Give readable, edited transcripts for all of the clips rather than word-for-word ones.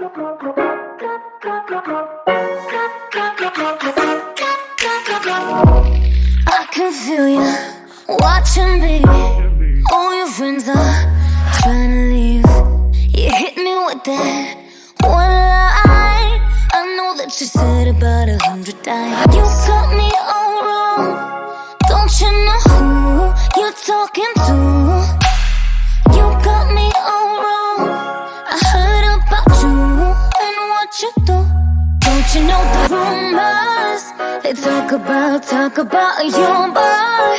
I can feel you watching me. All your friends are trying to leave. You hit me with that one line. I know that you said about 100 times. You got me all wrong. Don't you know who you're talking to? You got me all wrong. I heard about you and what you do. Don't you know the rumors? They talk about your boy.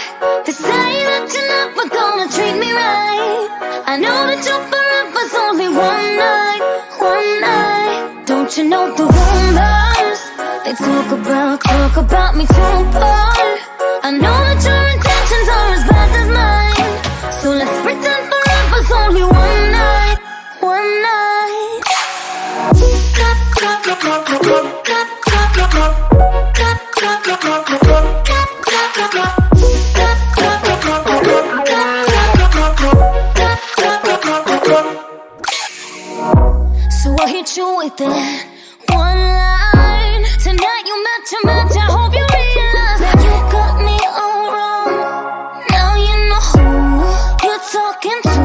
They say that you're never gonna treat me right. I know that your forever's only one night, one night. Don't you know the rumors? They talk about me too, boy. I know that your intentions are as bad as mine. So let's pretend forever's only one night, one night. So I hit you with that one line. Tonight you match, I hope you realize that you got me all wrong. Now you know who you're talking to.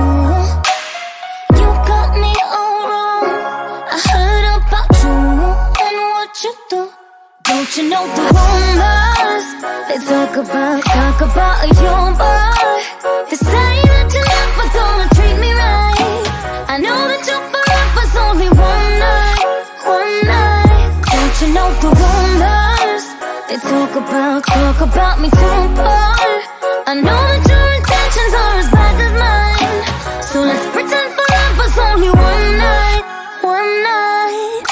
You got me all wrong. I heard about you and what you do. Don't you know the rumors? They talk about your boy. They say that you're never gonna treat me right. I know that your forever's only one night, one night. Don't you know the rumors? They talk about me too, boy. I know that your intentions are as bad as mine. So let's pretend forever's only one night, one night.